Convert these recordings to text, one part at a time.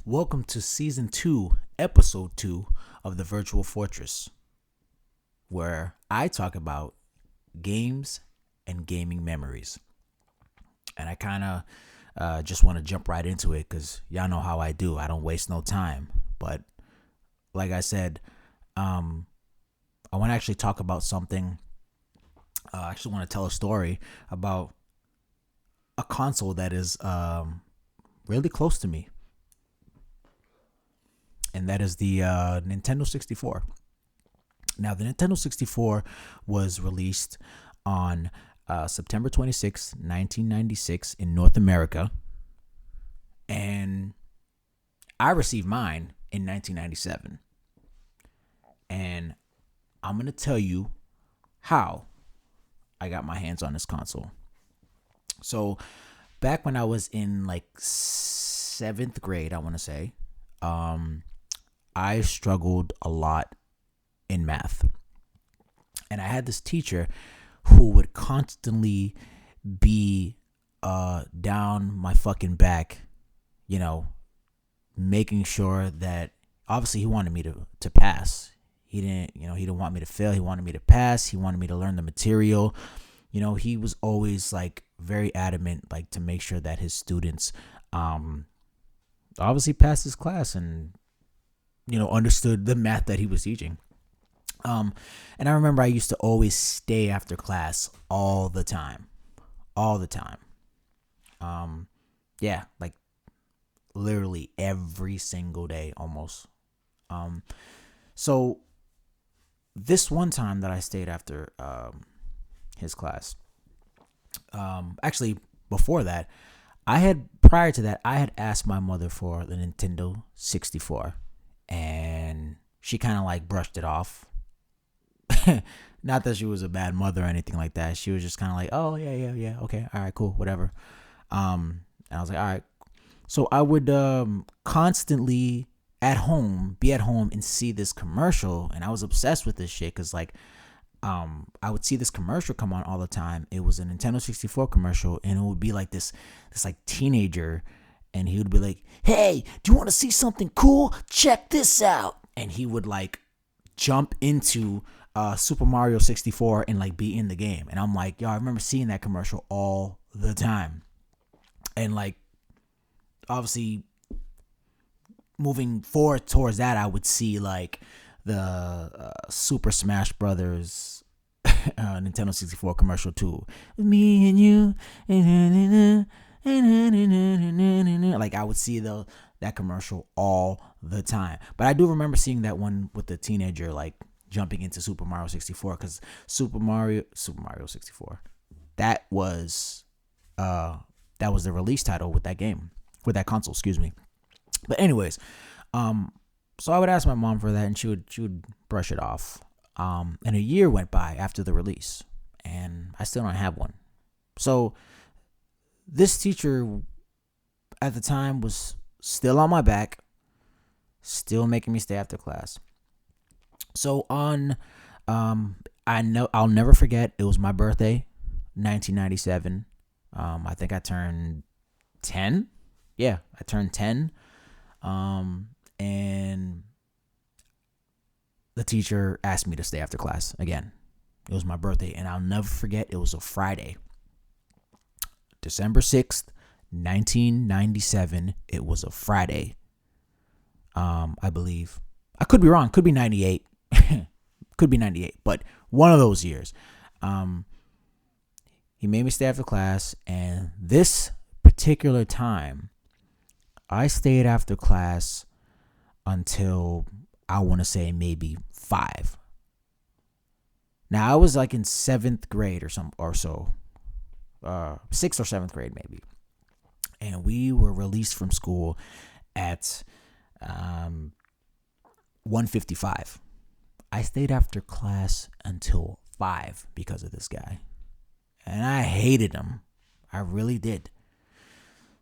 Welcome to Season 2, Episode 2 of The Virtual Fortress, where I talk about games and gaming memories. And I kind of just want to jump right into it because y'all know how I do. I don't waste no time. But like I said, I want to actually talk about something. I actually want to tell a story about a console that is really close to me, and that is the Nintendo 64. Now, the Nintendo 64 was released on September 26, 1996 in North America, and I received mine in 1997. And I'm going to tell you how I got my hands on this console. So, back when I was in like 7th grade, I want to say, I struggled a lot in math. And I had this teacher who would constantly be down my fucking back, making sure that obviously he wanted me to pass. He didn't want me to fail. He wanted me to pass. He wanted me to learn the material. He was always like very adamant, like to make sure that his students obviously passed his class and understood the math that he was teaching. And I remember I used to always stay after class all the time. Yeah, like literally every single day almost. So this one time that I stayed after his class, actually before that, prior to that, I had asked my mother for the Nintendo 64, and she kind of like brushed it off. Not that she was a bad mother or anything like that. She was just kind of like, oh yeah, okay, all right, cool, whatever. And I was like, all right. So I would constantly be at home and see this commercial, and I was obsessed with this shit because like I would see this commercial come on all the time. It was a Nintendo 64 commercial, and it would be like this like teenager, and he would be like, hey, do you want to see something cool? Check this out. And he would like jump into Super Mario 64 and like be in the game. And I'm like, yo, I remember seeing that commercial all the time. And like, obviously, moving forward towards that, I would see like the Super Smash Brothers Nintendo 64 commercial too. Me and you, like I would see that commercial all the time. But I do remember seeing that one with the teenager like jumping into Super Mario 64 because Super Mario 64, that was the release title with that game, with that console, excuse me. But anyways, so I would ask my mom for that, and she would brush it off. And a year went by after the release, and I still don't have one. So this teacher at the time was still on my back, still making me stay after class. So I'll never forget. It was my birthday, 1997. I think I turned 10. Yeah, I turned 10. And the teacher asked me to stay after class again. It was my birthday, and I'll never forget. It was a Friday, December 6th, 1997. It was a Friday. I believe. I could be wrong. Could be 98. Could be 98. But one of those years. He made me stay after class, and this particular time, I stayed after class until I want to say maybe 5. Now I was like in 7th grade or so, 6th or 7th grade maybe, and we were released from school at 1:55. I stayed after class until 5 because of this guy, and I hated him. I really did.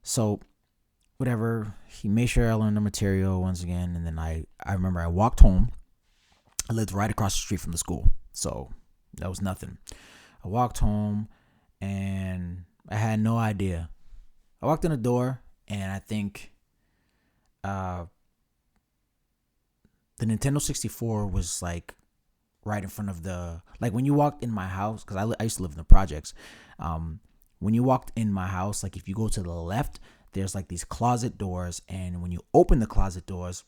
So whatever, he made sure I learned the material once again, and then I remember I walked home. I lived right across the street from the school, so that was nothing. I walked home, and I had no idea. I walked in the door, and I think uh, the Nintendo 64 was like right in front of like when you walked in my house, because I used to live in the projects. When you walked in my house, like if you go to the left, there's like these closet doors, and when you open the closet doors,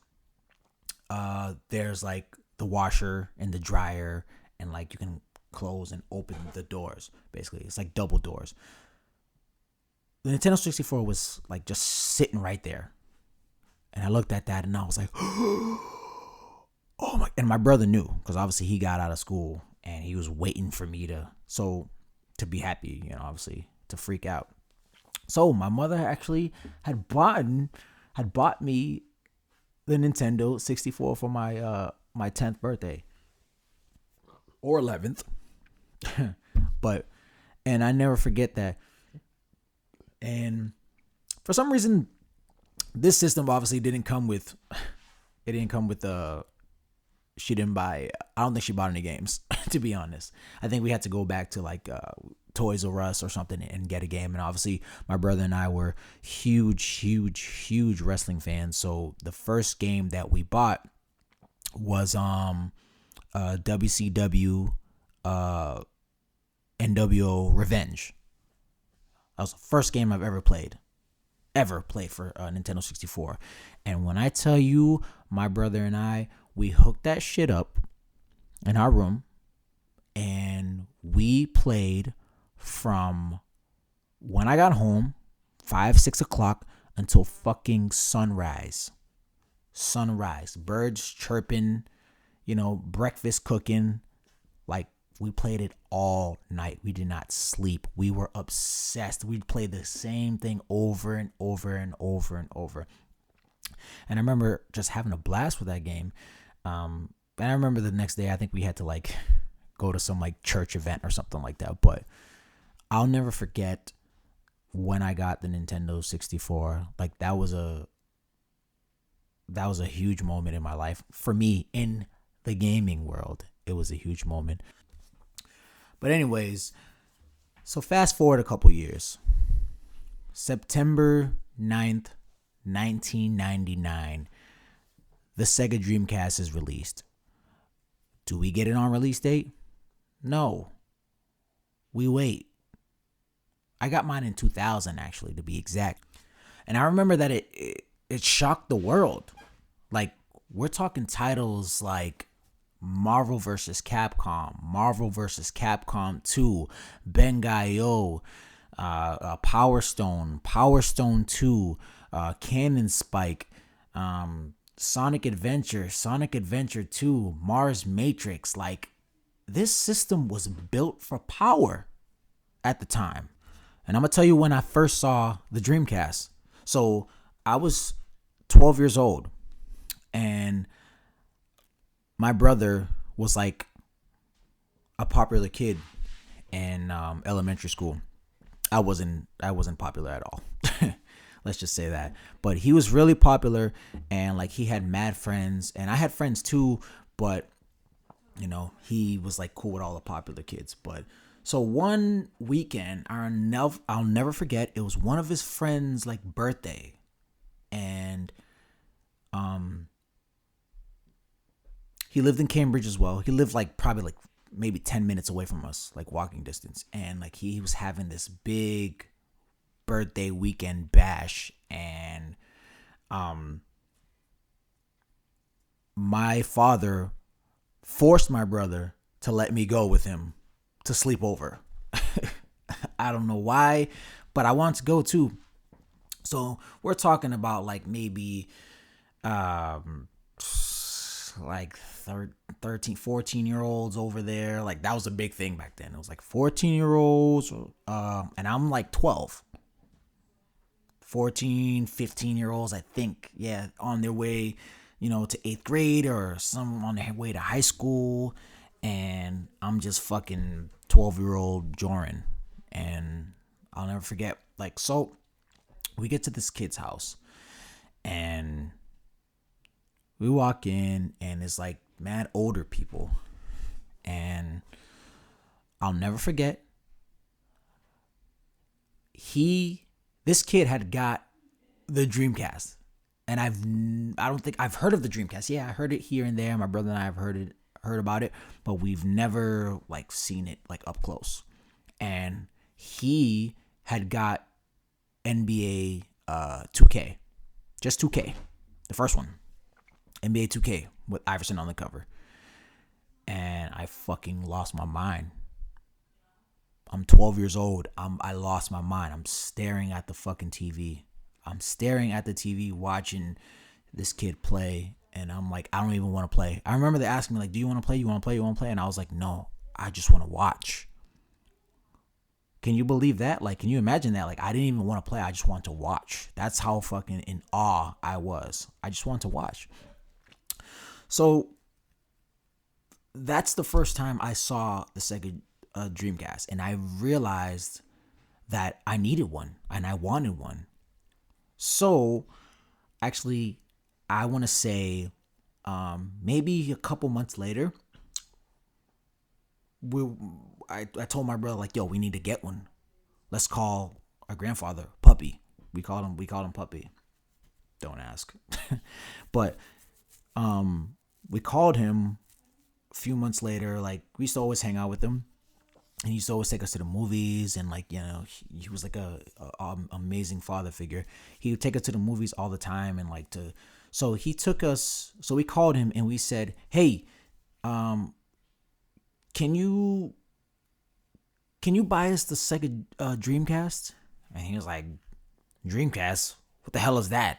there's like the washer and the dryer, and like you can close and open the doors. Basically, it's like double doors. The Nintendo 64 was like just sitting right there, and I looked at that and I was like, oh my! And my brother knew, because obviously he got out of school and he was waiting for me to be happy, obviously to freak out. So my mother actually had bought me the Nintendo 64 for my 10th birthday, or 11th. But and I never forget that. And for some reason, this system obviously didn't come with she didn't buy, I don't think she bought any games, to be honest. I think we had to go back to like Toys R Us or something and get a game. And obviously my brother and I were huge wrestling fans. So the first game that we bought was WCW NWO Revenge. That was the first game I've ever played for Nintendo 64. And when I tell you, my brother and I, we hooked that shit up in our room, and we played from when I got home, 5-6 o'clock, until fucking sunrise. Birds chirping, breakfast cooking. Like, we played it all night. We did not sleep. We were obsessed. We'd play the same thing over and over and over and over. And I remember just having a blast with that game. And I remember the next day, I think we had to like go to some like church event or something like that. But I'll never forget when I got the Nintendo 64. Like that was a huge moment in my life for me in the gaming world. It was a huge moment. But anyways, so fast forward a couple years. September 9th, 1999, the Sega Dreamcast is released. Do we get it on release date? No. We wait. I got mine in 2000, actually, to be exact. And I remember that it shocked the world. Like, we're talking titles like Marvel vs. Capcom, Marvel vs. Capcom 2, Bengai-O, Power Stone, Power Stone 2, Cannon Spike, Sonic Adventure, Sonic Adventure 2, Mars Matrix. Like, this system was built for power at the time. And I'm going to tell you when I first saw the Dreamcast. So I was 12 years old, and my brother was like a popular kid in elementary school. I wasn't popular at all. Let's just say that. But he was really popular, and like he had mad friends, and I had friends too, but he was like cool with all the popular kids. But so one weekend, I'll never forget, it was one of his friends' like birthday, and he lived in Cambridge as well. He lived like probably like maybe 10 minutes away from us, like walking distance. And like he was having this big birthday weekend bash, and my father forced my brother to let me go with him to sleep over. I don't know why, but I wanted to go too. So we're talking about like maybe like 13, 14-year-olds over there. Like that was a big thing back then. It was like 14-year-olds, and I'm like 12. 14, 15-year-olds, I think, yeah, on their way, to 8th grade, or some on their way to high school, and I'm just fucking 12-year-old Joran. And I'll never forget, like, so we get to this kid's house, and we walk in, and it's like mad older people, and I'll never forget, this kid had got the Dreamcast. And I don't think I've heard of the Dreamcast. Yeah, I heard it here and there. My brother and I have heard about it, but we've never like seen it like up close. And he had got NBA 2K, just 2K, the first one, NBA 2K with Iverson on the cover, and I fucking lost my mind. I'm 12 years old. I lost my mind. I'm staring at the fucking TV. I'm staring at the TV watching this kid play, and I'm like, I don't even want to play. I remember they asking me like, "Do you want to play? You want to play? You want to play?" And I was like, "No, I just want to watch." Can you believe that? Like, can you imagine that? Like, I didn't even want to play. I just wanted to watch. That's how fucking in awe I was. I just wanted to watch. So that's the first time I saw the Sega Dreamcast, and I realized that I needed one and I wanted one. So actually, I want to say maybe a couple months later, I told my brother like, yo, we need to get one. Let's call our grandfather Puppy. We called him Puppy. Don't ask. But we called him a few months later. Like, we used to always hang out with him, and he used to always take us to the movies, and like, you know, he was like a amazing father figure. He would take us to the movies all the time, and like so he took us. So we called him and we said, hey, can you buy us the Sega Dreamcast? And he was like, Dreamcast? What the hell is that?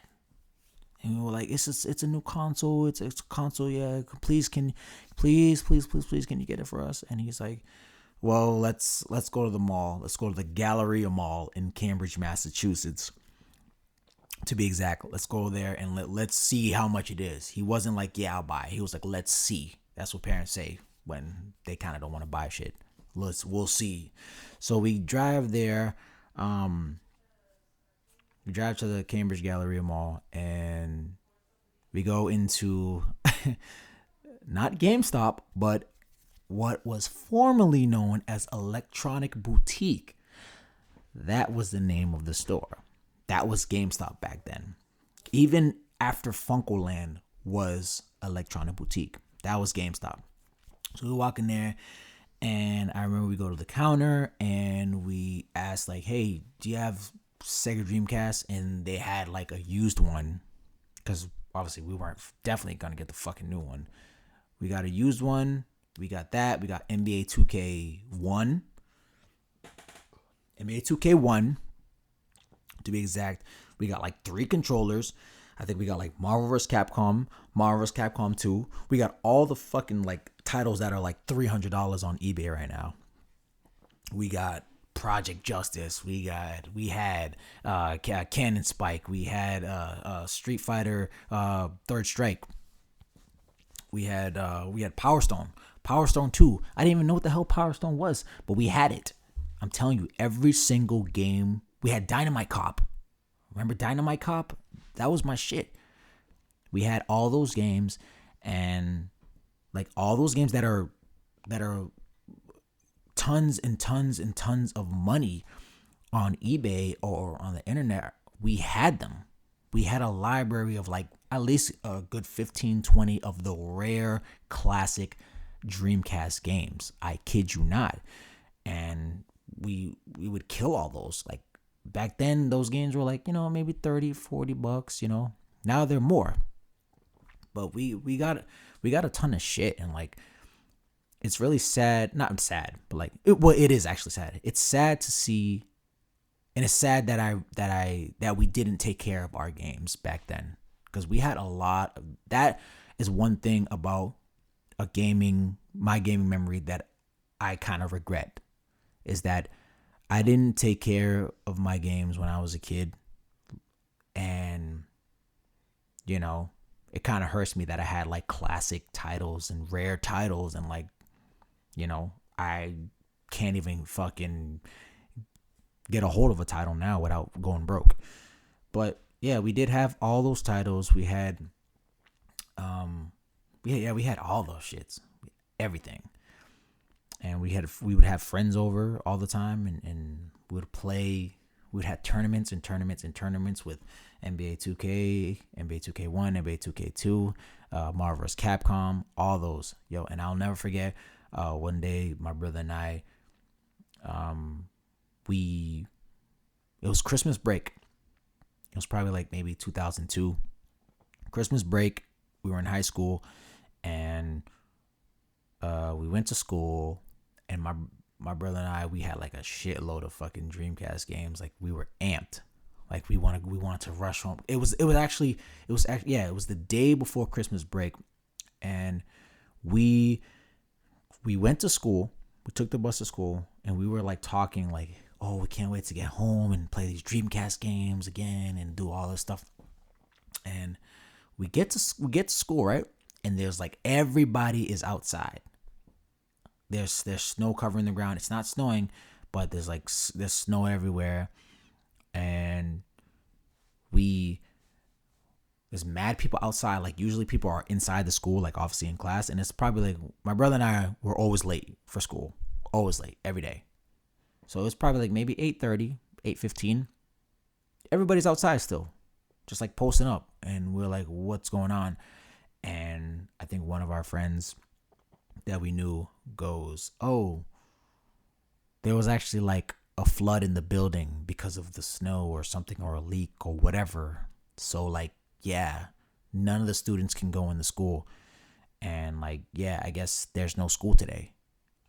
And we were like, it's a new console. It's a console. Yeah, please can you get it for us? And he's like, well, let's go to the mall. Let's go to the Galleria Mall in Cambridge, Massachusetts. To be exact, let's go there and let's see how much it is. He wasn't like, yeah, I'll buy. He was like, let's see. That's what parents say when they kind of don't want to buy shit. We'll see. So we drive there. We drive to the Cambridge Galleria Mall, and we go into not GameStop, but what was formerly known as Electronic Boutique. That was the name of the store. That was GameStop back then. Even after Funkoland was Electronic Boutique, that was GameStop. So we walk in there, and I remember we go to the counter and we asked like, hey, do you have Sega Dreamcast? And they had like a used one, because obviously we weren't definitely gonna get the fucking new one. We got a used one. We got that. We got NBA 2K1. NBA 2K1, to be exact. We got like 3 controllers. I think we got like Marvel vs. Capcom, Marvel vs. Capcom 2. We got all the fucking like titles that are like $300 on eBay right now. We got Project Justice. We had Cannon Spike. We had Street Fighter Third Strike. We had Power Stone. Power Stone 2. I didn't even know what the hell Power Stone was, but we had it. I'm telling you, every single game. We had Dynamite Cop. Remember Dynamite Cop? That was my shit. We had all those games, and like all those games that are tons and tons and tons of money on eBay or on the internet. We had them. We had a library of like at least a good 15, 20 of the rare classic Dreamcast games. I kid you not. And we would kill all those. Like back then, those games were like, you know, maybe $30-$40, you know. Now they're more. But we got a ton of shit, and like it's really sad. Not sad, but like it is actually sad. It's sad to see, and it's sad that we didn't take care of our games back then, because we had a lot of that. Is one thing about my gaming memory that I kind of regret, is that I didn't take care of my games when I was a kid. And, you know, it kind of hurts me that I had like classic titles and rare titles, and like, you know, I can't even fucking get a hold of a title now without going broke. But yeah, we did have all those titles. We had, we had all those shits, everything. And we would have friends over all the time, and we would play. We'd have tournaments with, NBA 2K, NBA 2K1, NBA 2K2, Marvel vs. Capcom, all those. Yo, and I'll never forget one day my brother and I, it was Christmas break. It was probably like maybe 2002. Christmas break, we were in high school, and we went to school, and my brother and I, we had like a shitload of fucking Dreamcast games. Like, we were amped. Like, we wanted to rush home. It was the day before Christmas break, and we went to school. We took the bus to school, and we were like talking like, oh, we can't wait to get home and play these Dreamcast games again and do all this stuff. And we get to school, right? And there's like, everybody is outside. There's snow covering the ground. It's not snowing, but there's snow everywhere. And there's mad people outside. Like, usually people are inside the school, like obviously in class. And it's probably like, my brother and I were always late for school. Always late, every day. So it was probably like maybe 8:30, 8:15. Everybody's outside still, just like posting up. And we're like, what's going on? And I think one of our friends that we knew goes, oh, there was actually like a flood in the building because of the snow or something, or a leak or whatever. So like, yeah, none of the students can go in the school. And like, yeah, I guess there's no school today.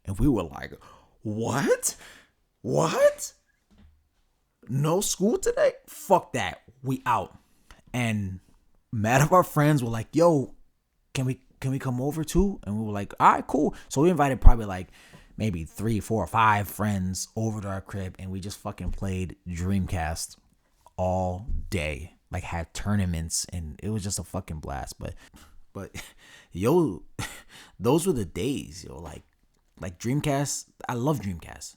And we were like, what? No school today? Fuck that. We out. And mad of our friends were like, yo, can we come over too? And we were like, all right, cool. So we invited probably like maybe 3, 4, 5 friends over to our crib, and we just fucking played Dreamcast all day. Like, had tournaments, and it was just a fucking blast. But yo, those were the days, yo. Like Dreamcast, I love Dreamcast.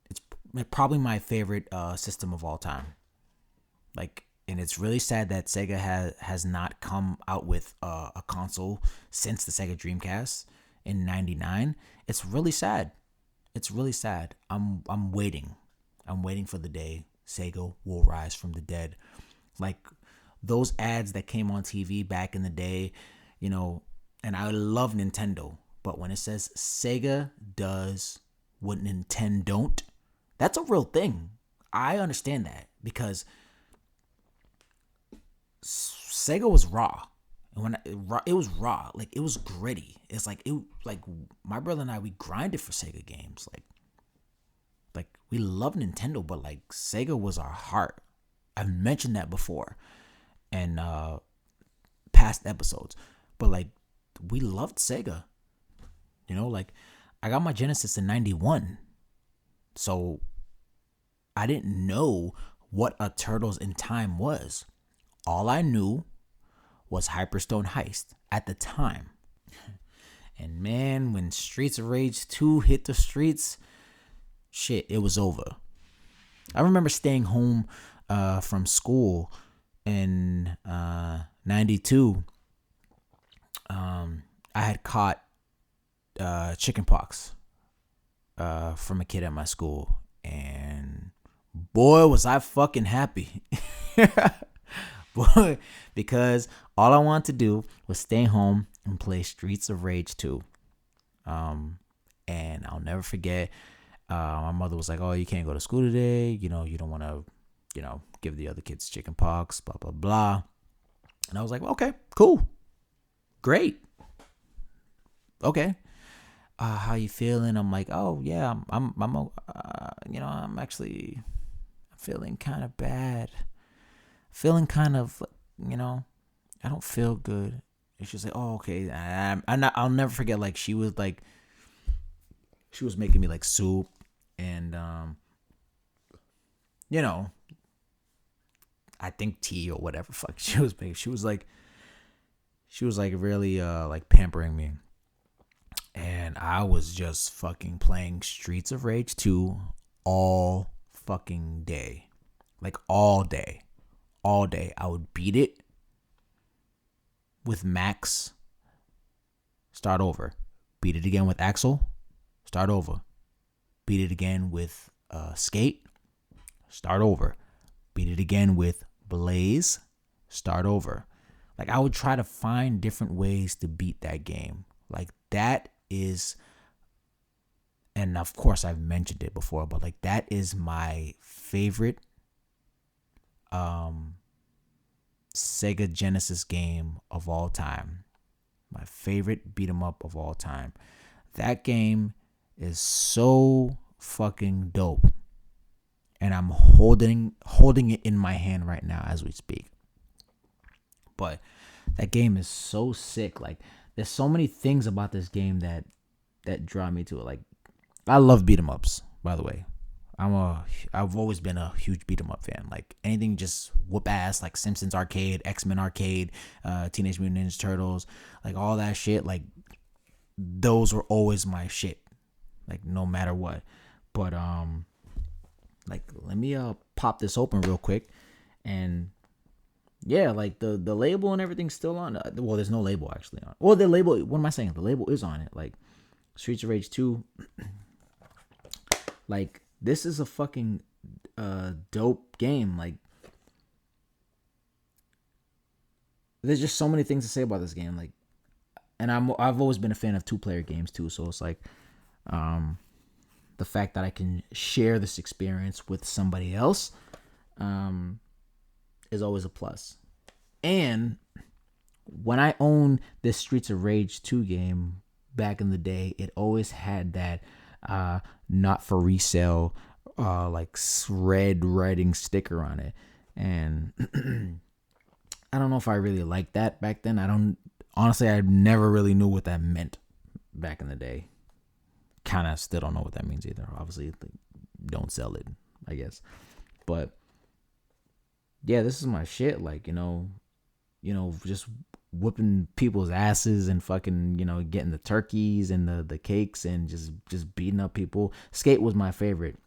It's probably my favorite system of all time. Like, and it's really sad that Sega has not come out with a console since the Sega Dreamcast in '99. It's really sad. I'm waiting. I'm waiting for the day Sega will rise from the dead. Like, those ads that came on TV back in the day, you know, and I love Nintendo, but when it says Sega does what Nintendo don't, that's a real thing. I understand that, because Sega was raw. And when it was raw, like, it was gritty. It's like, my brother and I, we grinded for Sega games. Like we love Nintendo, but like, Sega was our heart. I've mentioned that before in past episodes, but like, we loved Sega. You know, like, I got my Genesis in '91, so I didn't know what a Turtles in Time was. All I knew was Hyperstone Heist at the time. And man, when Streets of Rage 2 hit the streets, shit, it was over. I remember staying home from school in '92. I had caught chicken pox from a kid at my school, and boy, was I fucking happy. Boy, because all I wanted to do was stay home and play Streets of Rage 2. And I'll never forget, my mother was like, oh, you can't go to school today. You know, you don't want to, give the other kids chicken pox, blah, blah, blah. And I was like, okay, cool. Great. Okay. How you feeling? I'm like, oh yeah, I'm actually feeling kind of bad. Feeling kind of, I don't feel good. And she's like, oh, okay. I'll never forget, like, she was making me like soup, and I think tea or whatever fuck she was making. She was like really like pampering me. And I was just fucking playing Streets of Rage 2 all fucking day. Like, all day. All day. I would beat it with Max. Start over. Beat it again with Axel. Start over. Beat it again with Skate. Start over. Beat it again with Blaze, start over. Like, I would try to find different ways to beat that game. Like, that is, and of course I've mentioned it before, but like, that is my favorite Sega Genesis game of all time. My favorite beat 'em up of all time. That game is so fucking dope. And I'm holding it in my hand right now as we speak. But that game is so sick. Like, there's so many things about this game that draw me to it. Like, I love beat 'em ups, by the way. I've always been a huge beat 'em up fan. Like, anything just whoop ass, like Simpsons Arcade, X-Men Arcade, Teenage Mutant Ninja Turtles, like all that shit. Like, those were always my shit. Like, no matter what. But like, let me pop this open real quick, and yeah, like the label and everything's still on. Well, there's no label actually on. Well, the label. What am I saying? The label is on it. Like, Streets of Rage 2. Like, this is a fucking dope game. Like, there's just so many things to say about this game. Like, and I've always been a fan of 2-player games too. So it's like, the fact that I can share this experience with somebody else, is always a plus. And when I owned this Streets of Rage 2 game back in the day, it always had that not for resale like red writing sticker on it. And I don't know if I really liked that back then. I never really knew what that meant back in the day. Kind of still don't know what that means either. Obviously, don't sell it, I guess. But yeah, this is my shit. Like, just whooping people's asses and fucking, getting the turkeys and the cakes and just beating up people. Skate was my favorite.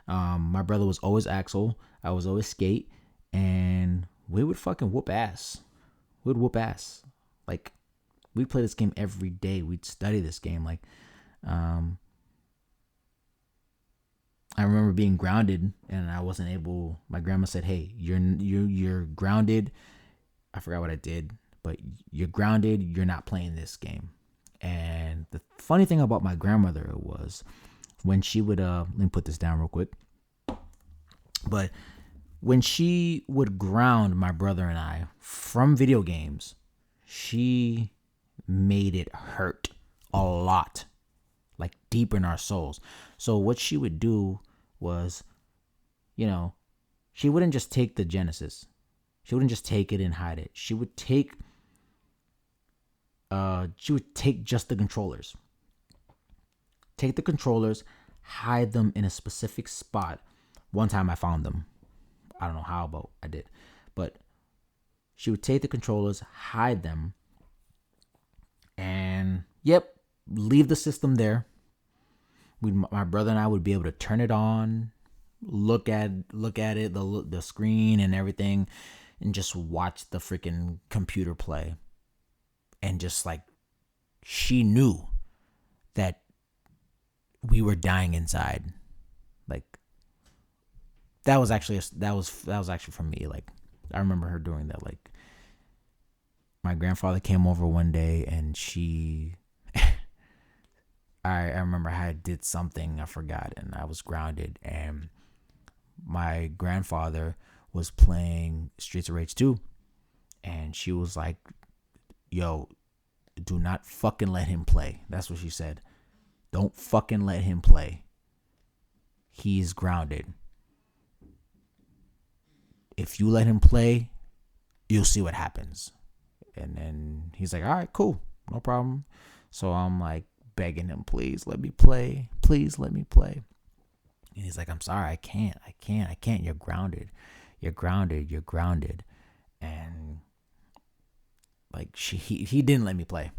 My brother was always Axel. I was always Skate, and we would fucking whoop ass. We'd whoop ass. Like, we'd play this game every day. We'd study this game. Like, I remember being grounded, and I wasn't able. My grandma said, "Hey, you're grounded." I forgot what I did, but you're grounded. You're not playing this game. And the funny thing about my grandmother was, when she would let me put this down real quick. But when she would ground my brother and I from video games, she made it hurt a lot, like deep in our souls. So what she would do was, she wouldn't just take the Genesis. She wouldn't just take it and hide it. She would take just the controllers. Take the controllers, hide them in a specific spot. One time I found them. I don't know how, but I did. But she would take the controllers, hide them, and leave the system there. My brother and I would be able to turn it on, look at it, the screen and everything, and just watch the freaking computer play. And just like, she knew that we were dying inside. Like, that was actually for me. Like, I remember her doing that. Like, my grandfather came over one day, and I remember I did something, I forgot, and I was grounded, and my grandfather was playing Streets of Rage 2, and she was like, "Yo, do not fucking let him play." That's what she said. "Don't fucking let him play. He's grounded. If you let him play, you'll see what happens." And then he's like, "All right, cool, no problem." So I'm like begging him, "Please let me play. Please let me play." And he's like, "I'm sorry, I can't. You're grounded. You're grounded. And like, he didn't let me play.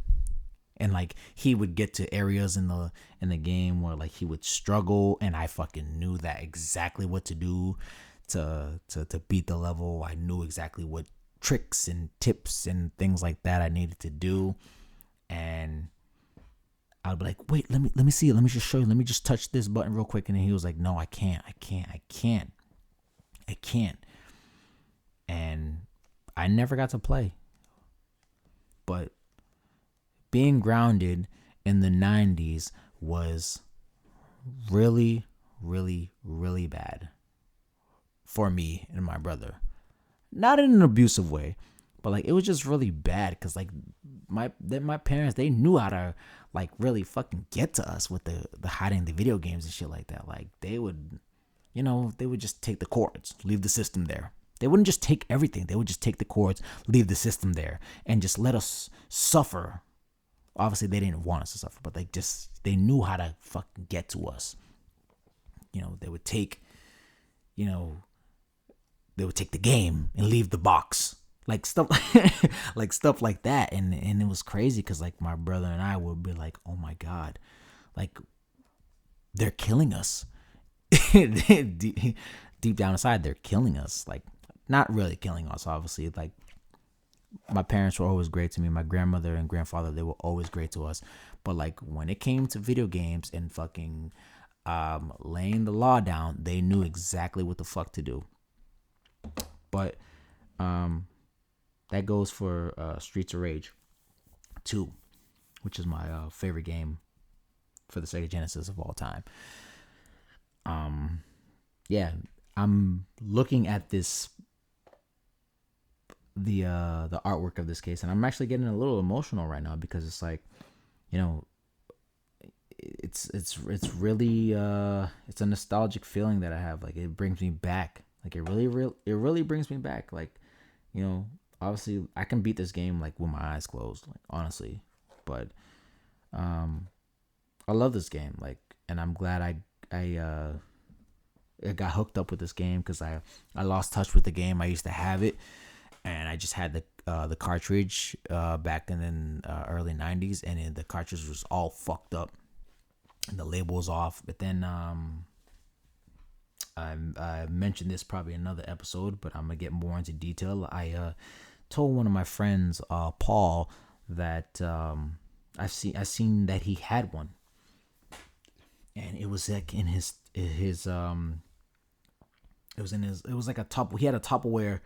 And like, he would get to areas in the game where like he would struggle, and I fucking knew that exactly what to do to beat the level. I knew exactly what tricks and tips and things like that I needed to do. And I'd be like, "Wait, let me see it. Let me just show you. Let me just touch this button real quick." And then he was like, "No, I can't. and I never got to play. But being grounded in the 90s was really, really, really bad for me and my brother. Not in an abusive way, but like it was just really bad because like my parents, they knew how to like really fucking get to us with the hiding the video games and shit like that. Like they would, they would just take the cords, leave the system there. They wouldn't just take everything. They would just take the cords, leave the system there, and just let us suffer. Obviously, they didn't want us to suffer, but they knew how to fucking get to us. They would take, they would take the game and leave the box, like stuff, like stuff like that. And it was crazy because like my brother and I would be like, oh my God, like they're killing us. Deep down inside, they're killing us. Like not really killing us, obviously. Like my parents were always great to me. My grandmother and grandfather, they were always great to us. But like when it came to video games and fucking laying the law down, they knew exactly what the fuck to do. But that goes for Streets of Rage 2, which is my favorite game for the Sega Genesis of all time. Yeah, I'm looking at the artwork of this case, and I'm actually getting a little emotional right now because it's like, it's really it's a nostalgic feeling that I have. Like it brings me back. Like it really brings me back. Like, obviously I can beat this game like with my eyes closed, like honestly. But I love this game, like, and I'm glad I got hooked up with this game because I lost touch with the game. I used to have it, and I just had the cartridge back in the early 90s, and the cartridge was all fucked up and the label was off. But then I mentioned this probably in another episode, but I'm gonna get more into detail. I told one of my friends, Paul, that I seen that he had one, and it was like in his it was like a top. He had a Tupperware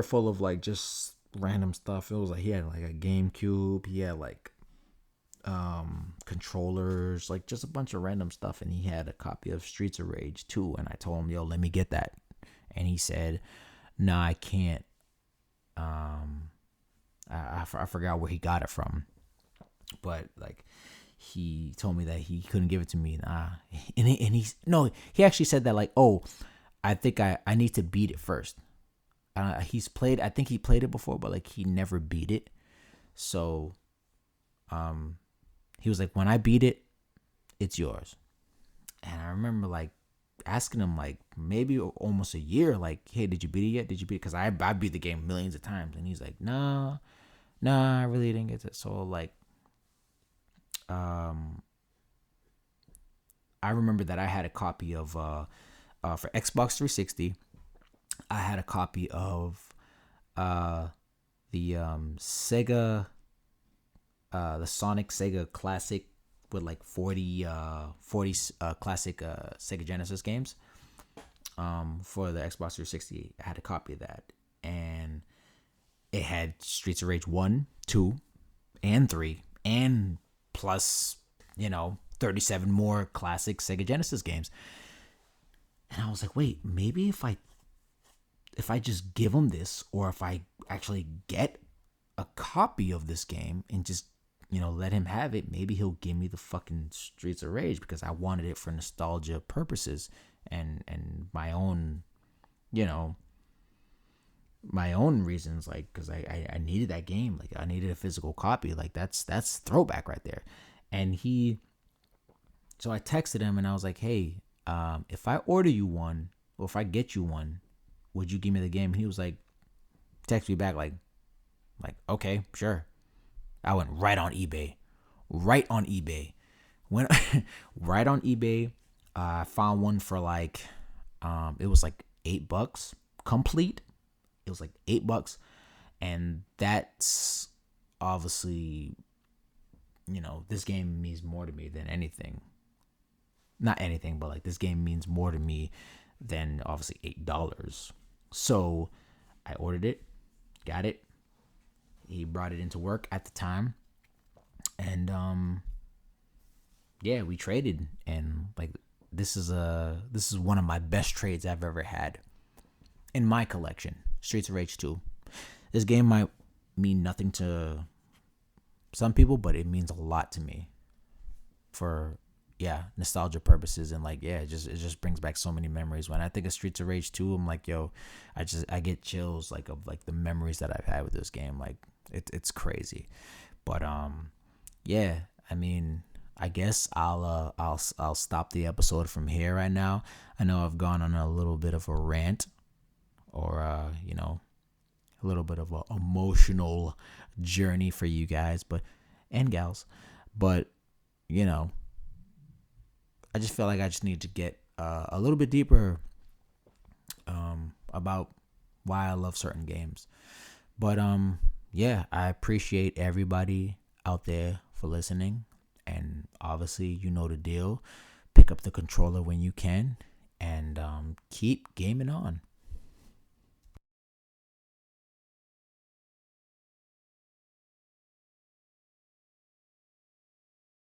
full of like just random stuff. It was like he had like a GameCube. He had like controllers, like just a bunch of random stuff, and he had a copy of Streets of Rage 2. And I told him, yo, let me get that. And he said, nah, I can't. I forgot where he got it from, but like he told me that he couldn't give it to me. He actually said that like, oh, I think I need to beat it first. I think he played it before, but like he never beat it. So he was like, when I beat it, it's yours. And I remember like asking him like maybe almost a year, like, hey, did you beat it yet? Because I beat the game millions of times. And he's like, nah, I really didn't get it. So like I remember that I had a copy of for Xbox 360. I had a copy of the Sega, the Sonic Sega Classic with like 40 classic Sega Genesis games. For the Xbox 360, I had a copy of that, and it had Streets of Rage 1, 2, and 3, and plus 37 more classic Sega Genesis games. And I was like, wait, maybe if I just give him this, or if I actually get a copy of this game and just let him have it, maybe he'll give me the fucking Streets of Rage, because I wanted it for nostalgia purposes and my own my own reasons, like because I needed that game, like I needed a physical copy, like that's throwback right there. And so I texted him and I was like, hey, if I order you one, or if I get you one, would you give me the game? And he was like, text me back like okay, sure. I went right on eBay. Went right on eBay. I found one for like it was like $8 complete. It was like $8, and that's obviously, this game means more to me than anything. Not anything, but like this game means more to me than obviously $8. So I ordered it, got it. He brought it into work at the time, and yeah, we traded, and like this is one of my best trades I've ever had in my collection. Streets of Rage 2. This game might mean nothing to some people, but it means a lot to me for nostalgia purposes, and like it just brings back so many memories. When I think of Streets of Rage 2, I'm like, yo, I get chills like of like the memories that I've had with this game. Like it's crazy. But yeah, I mean, I guess I'll stop the episode from here right now. I know I've gone on a little bit of a rant, or a little bit of an emotional journey for you guys, but and gals, but you know, I just feel like I just need to get a little bit deeper about why I love certain games. But yeah, I appreciate everybody out there for listening, and obviously you know the deal. Pick up the controller when you can, and keep gaming on.